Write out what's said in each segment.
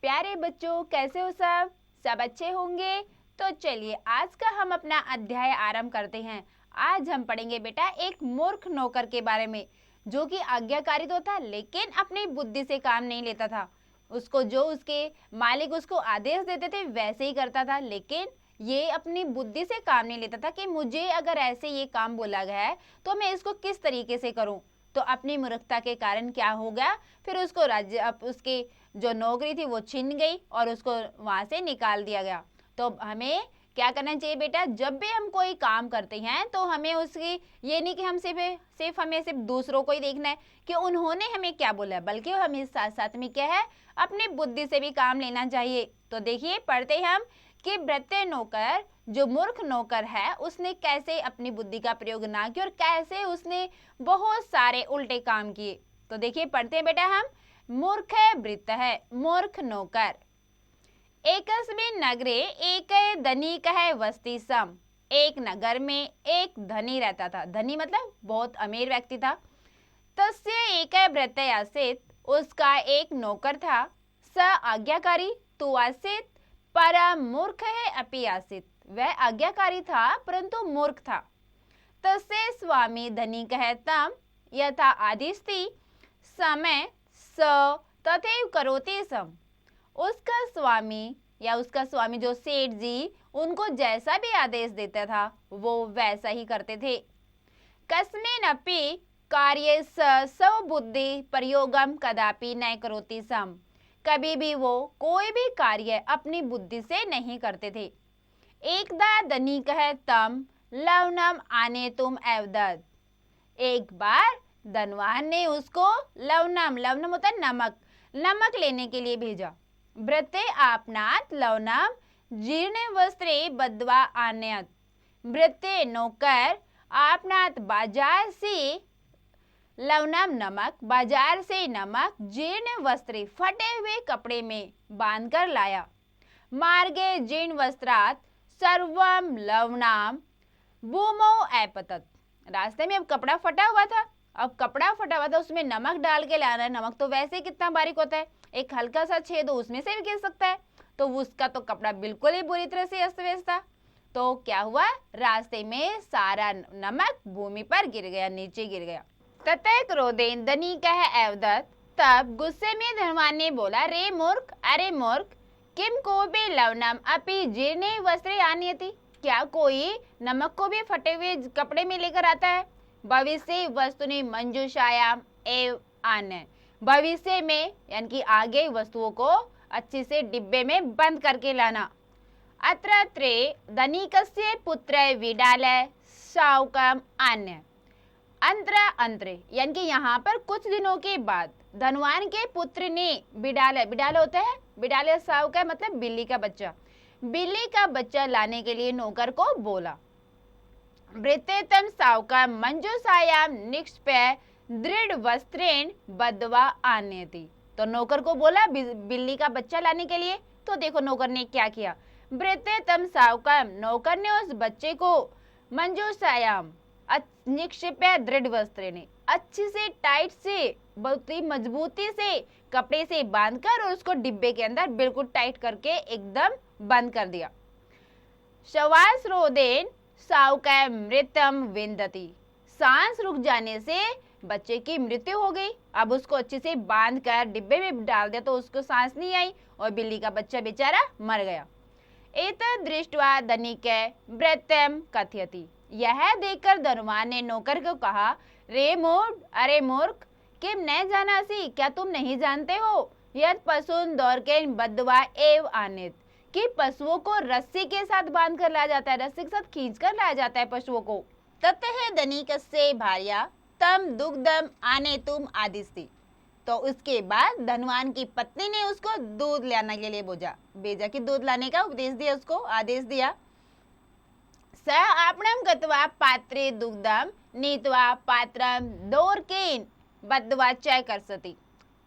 प्यारे बच्चों, कैसे हो सब? सब अच्छे होंगे। तो चलिए आज का हम अपना अध्याय आरंभ करते हैं। आज हम पढ़ेंगे बेटा एक मूर्ख नौकर के बारे में, जो कि आज्ञाकारी तो था लेकिन अपनी बुद्धि से काम नहीं लेता था। उसको जो उसके मालिक उसको आदेश देते थे वैसे ही करता था, लेकिन ये अपनी बुद्धि से काम नहीं लेता था कि मुझे अगर ऐसे ये काम बोला गया है तो मैं इसको किस तरीके से करूं। तो अपनी मूर्खता के कारण क्या हो गया, फिर उसको राज्य उसकी जो नौकरी थी वो छिन गई और उसको वहां से निकाल दिया गया। तो हमें क्या करना चाहिए बेटा, जब भी हम कोई काम करते हैं तो हमें उसकी ये नहीं कि हम सिर्फ दूसरों को ही देखना है कि उन्होंने हमें क्या बोला, बल्कि हमें साथ साथ में क्या है, अपनी बुद्धि से भी काम लेना चाहिए। तो देखिए पढ़ते हम कि भृत्य नौकर, जो मूर्ख नौकर है, उसने कैसे अपनी बुद्धि का प्रयोग ना किया और कैसे उसने बहुत सारे उल्टे काम किए। तो देखिए पढ़ते हैं बेटा हम। मूर्ख भृत्य है, मूर्ख नौकर। एकस्मिन् नगरे एक धनिक है वस्ति सम। एक नगर में एक धनी रहता था। धनी मतलब बहुत अमीर व्यक्ति था। तस्य एक भृत्य आसीत्, उसका एक नौकर था। स आज्ञाकारी तु आसीत् परम मूर्ख है अपि आसीत्, वह आज्ञाकारी था परंतु मूर्ख था। तस्य स्वामी धनिक है तम यथा आदिस्ति समय स तथैव करोति सम। उसका स्वामी जो सेठ जी, उनको जैसा भी आदेश देता था वो वैसा ही करते थे। कस्मिन्नपि कार्ये स्वबुद्धि प्रयोगम कदापि न करोति सम। कभी भी वो कोई भी कार्य अपनी बुद्धि से नहीं करते थे। एकदा धनिक है तम लवणम आनेतुम एवदत्। एक बार धनवान ने उसको लवणम होता है नमक लेने के लिए भेजा। भृत्य आपनात् लवणम जीर्ण वस्त्रे बद्ध्वा आनयत्। भृत्य नौकर आपनात् बाजार से बाजार से नमक जीर्ण वस्त्रे फटे हुए कपड़े में बांधकर लाया। मार्गे जीर्ण वस्त्रात् सर्वम लवणम भूमौ ऐपतत्। रास्ते में अब कपड़ा फटा हुआ था, उसमें नमक डाल के लाना। नमक तो वैसे कितना बारीक होता है, एक हल्का सा छेद हो उसमें से भी गिर सकता है। तो उसका तो कपड़ा बिल्कुल ही बुरी तरह से अस्त व्यस्त था। तो क्या हुआ, रास्ते में सारा नमक भूमि पर गिर गया, नीचे गिर गया। ततः क्रोधेन धनिक एवदत्। तब गुस्से में धनवान ने बोला, रे मूर्ख, अरे मूर्ख, किम कोपि लवणम अपि जीर्णे वस्त्रे आनयति। क्या कोई नमक को भी फटे हुए कपड़े में लेकर आता है? भविष्य वस्तुनि मंजूषायाम एव आनय। भविष्य में यानी कि आगे वस्तुओं को अच्छे से डिब्बे में बंद करके लाना। अत्र धनिकस्य पुत्र विडालय शावकम आन्य। अंतरे यानी कि यहाँ पर कुछ दिनों के बाद धनवान के पुत्र ने बिडाल होता है, बिडाल शावक मतलब बिल्ली का बच्चा लाने के लिए नौकर को बोला। भृत्य तम शावका मंजूषायाम निक्षिप्य दृढ़ वस्त्रेण बद्ध्वा आनयति। तो नौकर को बोला बिल्ली का बच्चा लाने के लिए। तो देखो नौकर ने क्या किया। भृत्य तम शावका, नौकर ने उस बच्चे को मंजूषायाम निक्षिप्य दृढ़ वस्त्रेण, अच्छी से टाइट से बहुत ही मजबूती से कपड़े से बांधकर और उसको डिब्बे के अंदर बिल्कुल टाइट करके एकदम बंद कर दिया। श्वास रोदेन शावका मृतम विंदति। सांस रुक जाने से बच्चे की मृत्यु हो गई। अब उसको अच्छे से बांध कर डिब्बे में डाल दिया तो उसको सांस नहीं आई और बिल्ली का बच्चा बेचारा मर गया। एतद् दृष्ट्वा धनिक भृत्यम कथयति। यह देखकर धनवान ने नौकर को कहा, रे मूर्ख, अरे मूर्ख, किम न जानासि, क्या तुम नहीं जानते हो, यद पशुन दौर्केन बद्ध्वा एव आनेत, कि पशुओं को रस्सी के साथ बांध कर लाया जाता है, रस्सी के साथ खींच कर लाया जाता है पशुओं को। ततः धनिकस्य भार्या तम दुग्धम आनेतुम आदिस्ति। तो उसके बाद धनवान की पत्नी ने उसको दूध लाने के लिए भेजा कि दूध लाने का उपदेश दिया, उसको आदेश दिया। स आपणम गत्वा पात्रे दुग्धम नीत्वा पात्रम दौर्केन बद्ध्वा च कर्षति।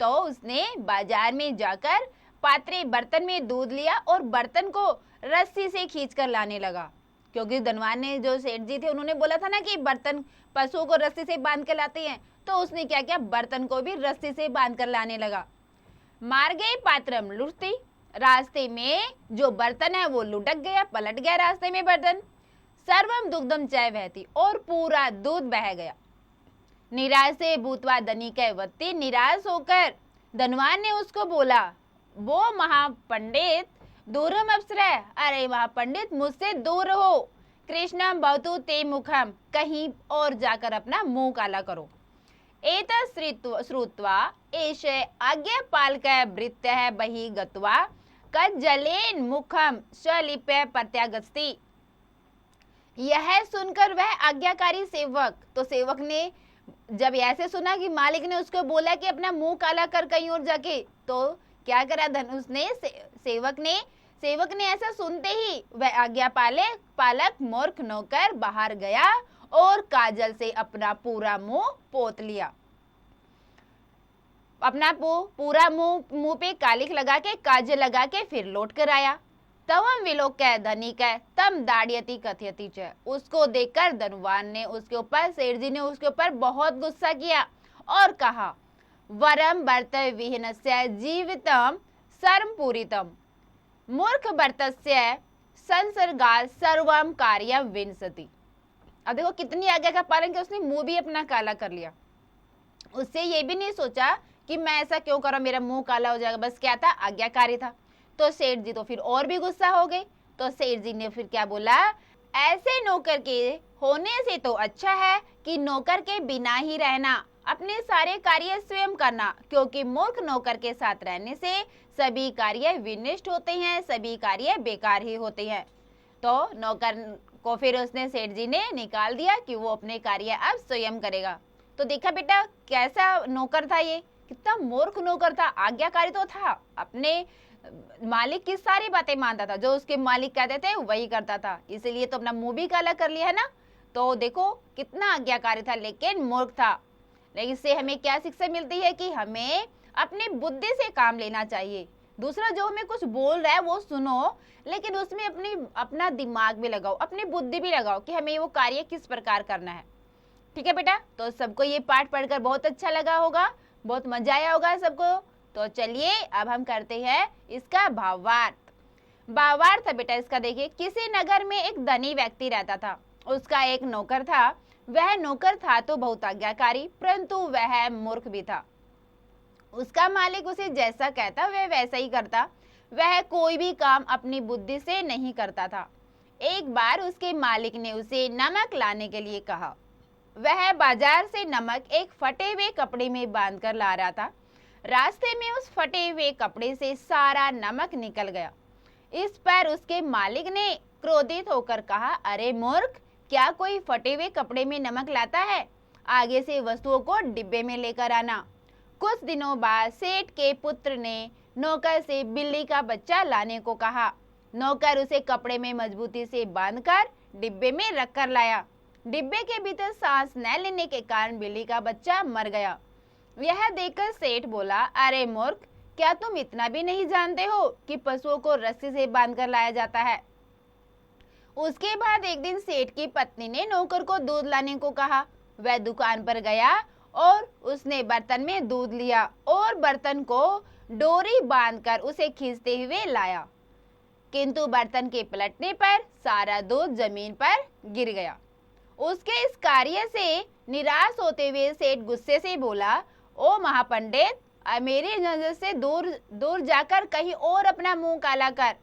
तो उसने बाजार में जाकर पात्रे बर्तन में दूध लिया और बर्तन को रस्सी से खींचकर लाने लगा, क्योंकि धनवान ने, जो सेठ जी थे, उन्होंने बोला था ना कि बर्तन पशुओं को रस्सी से बांध कर लाते हैं, तो उसने क्या किया, बर्तन को भी रस्सी से बांध कर लाने लगा। मार्गे पात्रम लुटती, रास्ते में जो बर्तन है वो लुढ़क गया, पलट गया रास्ते में बर्तन। सर्वम दुग्धम चाय बहती, और पूरा दूध बह गया। निराशे भूतवा धनिकै वत्ती, निराश होकर धनवान ने उसको बोला, वो महापंडित दूरम अप्सरा, अरे महापंडित मुझसे दूर हो। कृष्णम भवतु ते मुखम, कहीं और जाकर अपना मुंह काला करो। एतत् श्रुत्वा एष आज्ञापालकः भृत्यः बहिः गत्वा कज्जलेन मुखम स्वलिप्य प्रत्यागच्छति। यह सुनकर वह आज्ञाकारी सेवक, तो सेवक ने जब ऐसे सुना कि मालिक ने उसको बोला कि अपना मुंह काला कर कहीं और जाके, तो क्या करा सेवक ने ऐसा सुनते ही वह आज्ञा पालक मूर्ख नौकर बाहर गया और काजल से अपना पूरा मुंह पोत लिया। अपना पूरा मुंह पे कालिख लगा के, काजल लगा के फिर लौट कर आया। तवम विलोक्य धनिकै तम दाड़ियति कथयति च, उसको देखकर धनवान ने उसके ऊपर, सेठ जी ने उसके ऊपर बहुत गुस्सा किया और कहा, वरम वर्तय विहीनस्य जीवितम सर्म पूरितम, मूर्ख वर्तस्य संसर्गात् सर्वम कार्यम विंशति। अब देखो कितनी आज्ञा का पालन किया, उसने मुंह भी अपना काला कर लिया। उससे ये भी नहीं सोचा कि मैं ऐसा क्यों करूं, मेरा मुंह काला हो जाएगा, बस क्या था, आज्ञाकारी था। तो सेठ जी तो फिर और भी गुस्सा हो गए। तो सेठ जी ने फिर क्या बोला, ऐसे नौकर के होने से तो अच्छा है कि नौकर के बिना ही रहना, अपने सारे कार्य स्वयं करना, क्योंकि मूर्ख नौकर के साथ रहने से सभी कार्य विनिष्ट होते हैं, सभी कार्य बेकार ही होते हैं। तो नौकर को फिर उसने, सेठ जी ने निकाल दिया कि वो अपने कार्य अब स्वयं करेगा। तो देखा बेटा कैसा नौकर था, ये कितना मूर्ख नौकर था। आज्ञाकारी तो था, अपने मालिक की सारी बातें मानता था, जो उसके मालिक कहते थे वही करता था, इसीलिए तो अपना मुंह भी काला कर लिया है ना। तो देखो कितना आज्ञाकारी था, लेकिन मूर्ख था। लेकिन इससे हमें क्या शिक्षा मिलती है कि हमें अपनी बुद्धि से काम लेना चाहिए। दूसरा जो हमें कुछ बोल रहा है वो सुनो, लेकिन उसमें अपना दिमाग भी लगाओ, अपनी बुद्धि भी लगाओ कि हमें वो कार्य किस प्रकार करना है। ठीक है बेटा, तो सबको ये पाठ पढ़कर बहुत अच्छा लगा होगा, बहुत मजा आया होगा सबको। तो चलिए अब हम करते हैं इसका भावार्थ। भावार्थ है बेटा इसका, देखिए, किसी नगर में एक धनी व्यक्ति रहता था, उसका एक नौकर था। वह नौकर था तो बहुत आज्ञाकारी, परंतु वह मूर्ख भी था। उसका मालिक उसे जैसा कहता वह वैसा ही करता, वह कोई भी काम अपनी बुद्धि से नहीं करता था। एक बार उसके मालिक ने उसे नमक लाने के लिए कहा। वह बाजार से नमक एक फटे हुए कपड़े में बांधकर ला रहा था। रास्ते में उस फटे हुए कपड़े से सारा नमक निकल गया। इस पर उसके मालिक ने क्रोधित होकर कहा, अरे मूर्ख, क्या कोई फटे हुए कपड़े में नमक लाता है? आगे से वस्तुओं को डिब्बे में लेकर आना। कुछ दिनों बाद सेठ के पुत्र ने नौकर से बिल्ली का बच्चा लाने को कहा। नौकर उसे कपड़े में मजबूती से बांधकर डिब्बे में रखकर लाया। डिब्बे के भीतर सांस न लेने के कारण बिल्ली का बच्चा मर गया। यह देखकर सेठ बोला, अरे मूर्ख, क्या तुम इतना भी नहीं जानते हो कि पशुओं को रस्सी से बांधकर लाया जाता है? उसके बाद एक दिन सेठ की पत्नी ने नौकर को दूध लाने को कहा। वह दुकान पर गया और उसने बर्तन में दूध लिया और बर्तन को डोरी बांधकर उसे खींचते हुए लाया, किंतु बर्तन के पलटने पर सारा दूध जमीन पर गिर गया। उसके इस कार्य से निराश होते हुए सेठ गुस्से से बोला, ओ महापंडित, मेरी नजर से दूर जाकर कहीं और अपना मुंह काला कर।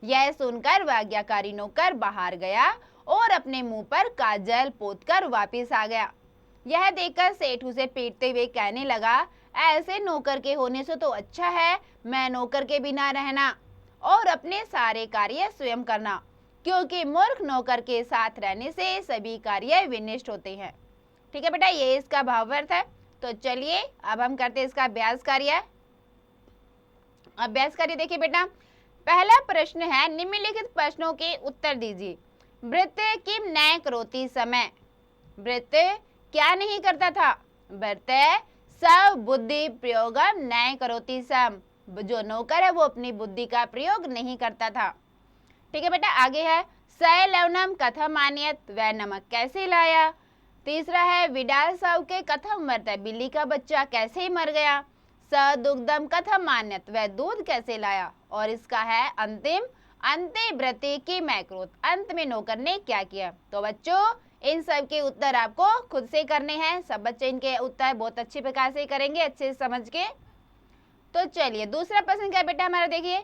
यह सुनकर वह आज्ञाकारी नौकर बाहर गया और अपने मुंह पर काजल पोतकर वापस आ गया। यह देखकर सेठ उसे पीटते हुए कहने लगा, ऐसे नौकर के होने से तो अच्छा है मैं नौकर के बिना रहना और अपने सारे कार्य स्वयं करना, क्योंकि मूर्ख नौकर के साथ रहने से सभी कार्य विनिष्ट होते हैं। ठीक है बेटा, ये इसका भावार्थ है। तो चलिए अब हम करते हैं इसका अभ्यास कार्य। अभ्यास कार्य देखिए बेटा, पहला प्रश्न है, निम्नलिखित प्रश्नों के उत्तर दीजिए। भृत्य किम न करोति समय, भृत्य क्या नहीं करता था? भृत्य सब बुद्धि प्रयोगम न करोति सम, जो नौकर है वो अपनी बुद्धि का प्रयोग नहीं करता था। ठीक है बेटा, आगे है, स लवणम कथम आनयत, वह नमक कैसे लाया। तीसरा है विडाल साहु के कथम मरता, बिल्ली का बच्चा कैसे मर गया। स दुग्धम कथम आनयत, वह दूध कैसे लाया। और इसका है अंतिम, अंते व्रते की मैक्रोत, अंत में नौकर ने क्या किया। तो बच्चों इन सब के उत्तर आपको खुद से करने हैं। सब बच्चे इनके उत्तर बहुत अच्छे प्रकार से करेंगे, अच्छे से समझ के। तो चलिए दूसरा प्रश्न क्या बेटा हमारा, देखिए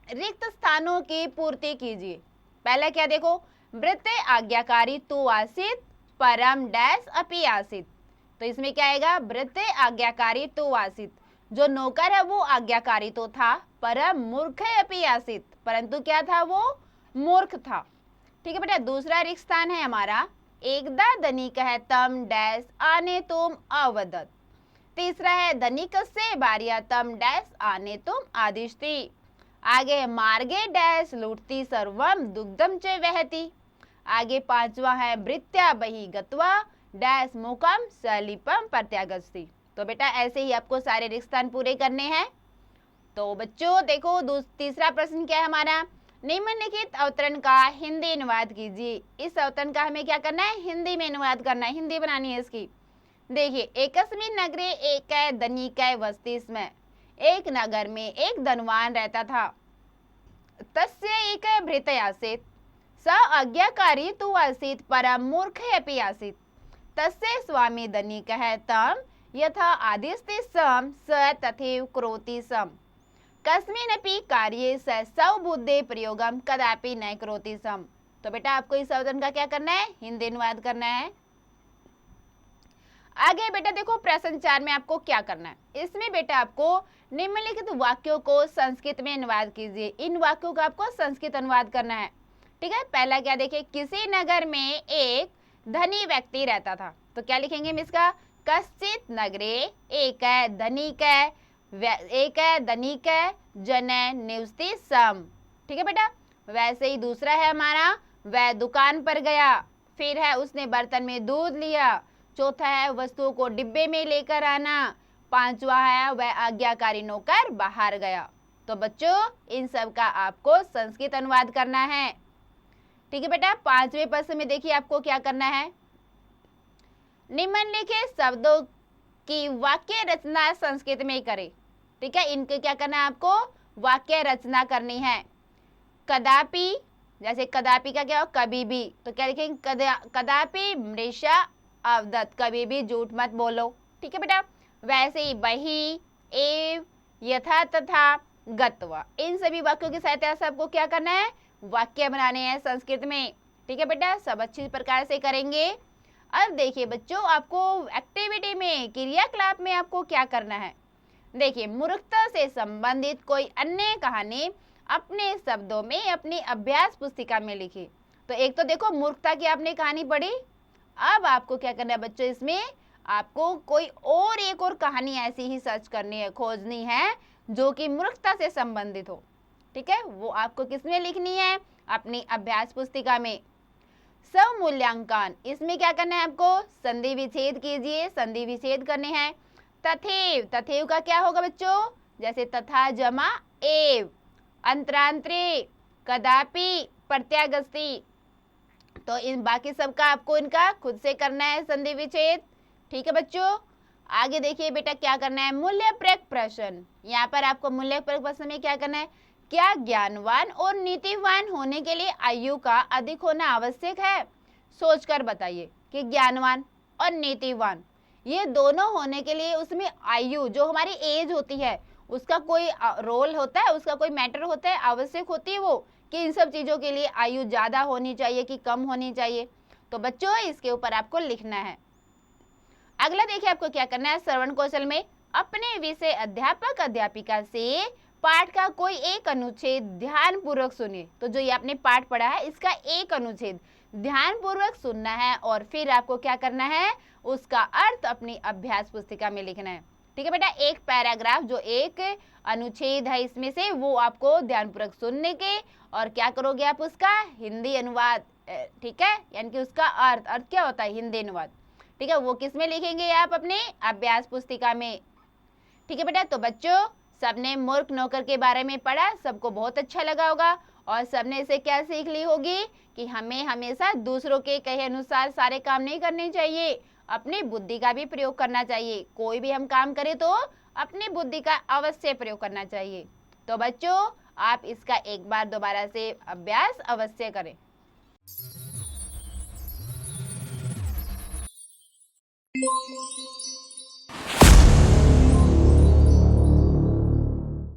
रिक्त स्थानों की पूर्ति कीजिए। पहला क्या देखो, वृत्ते आज्ञाकारी तु आसीत परम डैश अपि आसीत। तो इसमें क्या आएगा, वृत्ते आज्ञाकारी तु आसीत, जो नौकर है वो आज्ञाकारी तो था, परम मूर्ख अपि आसीत, परंतु क्या था, वो मूर्ख था। ठीक है बेटा। दूसरा रिक्त स्थान है हमारा, एकदा धनिक है तम डैश आने तुम अवदत। तीसरा है धनिक से बारिया तम डैश आने तुम आदिष्टि। आगे है मार्गे डैश लूटती सर्वम दुग्धम च वहती। आगे पांचवा है वृत्या बही गत्वा डैश मुखम सलिपम प्रत्यागस्ति। तो बेटा ऐसे ही आपको सारे रिक्त स्थान पूरे करने हैं। तो बच्चों देखो तीसरा प्रश्न क्या है हमारा, निम्नलिखित अवतरण का हिंदी अनुवाद कीजिए। इस अवतरण का हमें क्या करना है, हिंदी में अनुवाद करना है, हिंदी बनानी है इसकी। देखिए एकस्मिन् नगरे एक धनिक वस्ति स्म, एक नगर में एक धनवान रहता था। तस्य एक भृत आसीत्, स आज्ञाकारी तु आसीत् परम मूर्ख अपि आसीत्। तस्य स्वामी धनिकः तं यथा आदिस्ति सम स तथैव करोति सम, कस्मिन्नपि कार्ये स स्वबुद्धे प्रयोगम कदापि न करोति सम। तो बेटा आपको इस अवतरण का क्या करना है, हिंदी अनुवाद करना है। आगे बेटा देखो प्रश्न 4 में आपको क्या करना है, इसमें बेटा आपको निम्नलिखित वाक्यों को संस्कृत में अनुवाद कीजिए। इन वाक्यों का आपको संस्कृत अनुवाद करना है। ठीक है। पहला क्या देखिए, किसी नगर में एक धनी व्यक्ति रहता था। तो क्या लिखेंगे हम इसका, कश्चित नगरे एक धनिक एक धनिक जन निवसति सम। ठीक है बेटा। वैसे ही दूसरा है हमारा, वह दुकान पर गया, फिर है उसने बर्तन में दूध लिया। चौथा है वस्तुओं को डिब्बे में लेकर आना। पांचवा है वह आज्ञाकारी नौकर बाहर गया। तो बच्चों इन सब का आपको संस्कृत अनुवाद करना है। ठीक है बेटा। पांचवें प्रश्न में देखिए आपको क्या करना है, निम्नलिखित शब्दों की वाक्य रचना संस्कृत में करें। ठीक है। इनके क्या करना है, आपको वाक्य रचना करनी है। कदापि, जैसे कदापि का क्या हो, कभी भी। तो क्या लिखेंगे, कदापि मृषा अवदत, कभी भी झूठ मत बोलो। ठीक है बेटा। वैसे ही बही, एव, यथा, तथा, गत्वा, इन सभी वाक्यों की सहायता से आपको क्या करना है, वाक्य बनाने हैं संस्कृत में। ठीक है बेटा। सब अच्छी प्रकार से करेंगे। अब देखिए बच्चों आपको एक्टिविटी में, क्रियाकलाप में आपको क्या करना है। देखिए मूर्खता से संबंधित कोई अन्य कहानी अपने शब्दों में अपनी अभ्यास पुस्तिका में लिखी। तो एक तो देखो मूर्खता की आपने कहानी पढ़ी। अब आपको क्या करना है बच्चों, इसमें आपको कोई और एक और कहानी ऐसी ही सर्च करनी है, खोजनी है जो कि मूर्खता से संबंधित हो। ठीक है। वो आपको किसमें लिखनी है, अपनी अभ्यास पुस्तिका में। स्वमूल्यांकन, इसमें क्या करना है आपको, संधि विच्छेद कीजिए, संधि विच्छेद करने हैं। तथैव, तथैव का क्या होगा बच्चों, जैसे तथा जमा एव, अंतरांतरे, कदापि, प्रत्यागस्ति। तो इन बाकी सबका आपको इनका खुद से करना है संधि विच्छेद। ठीक है बच्चों। आगे देखिए बेटा क्या करना है, मूल्य प्रयोग प्रश्न। यहाँ पर आपको मूल्य प्रयोग प्रश्न में क्या करना है, क्या ज्ञानवान और नीतिवान होने के लिए आयु का अधिक होना आवश्यक है। सोचकर बताइए कि ज्ञानवान और नीतिवान ये दोनों होने के लिए उसमें आयु, जो हमारी एज होती है, उसका कोई रोल होता है, उसका कोई मैटर होता है, आवश्यक होती है वो, कि इन सब चीजों के लिए आयु ज्यादा होनी चाहिए कि कम होनी चाहिए। तो बच्चों इसके ऊपर आपको लिखना है। अगला देखिए आपको क्या करना है, श्रवण कौशल में अपने विषय अध्यापक अध्यापिका से पाठ का कोई एक अनुच्छेद ध्यान पूर्वक सुनिए। तो जो ये आपने पाठ पढ़ा है इसका एक अनुच्छेद ध्यान पूर्वक सुनना है और फिर आपको क्या करना है, उसका अर्थ अपनी अभ्यास पुस्तिका में लिखना है। ठीक है बेटा। एक पैराग्राफ जो एक अनुच्छेद है इसमें से वो आपको ध्यानपूर्वक सुनने के और क्या करोगे आप, उसका हिंदी अनुवाद। ठीक है। यानी कि उसका अर्थ, अर्थ क्या होता है, हिंदी अनुवाद। ठीक है। वो किस में लिखेंगे आप, अपने अभ्यास पुस्तिका में। ठीक है बेटा। तो बच्चों सबने मूर्ख नौकर के बारे में पढ़ा, सबको बहुत अच्छा लगा होगा। और सबने इसे क्या सीख ली होगी कि हमें हमेशा दूसरों के कहे अनुसार सारे काम नहीं करने चाहिए, अपनी बुद्धि का भी प्रयोग करना चाहिए। कोई भी हम काम करें तो अपनी बुद्धि का अवश्य प्रयोग करना चाहिए। तो बच्चों, आप इसका एक बार दोबारा से अभ्यास अवश्य करें।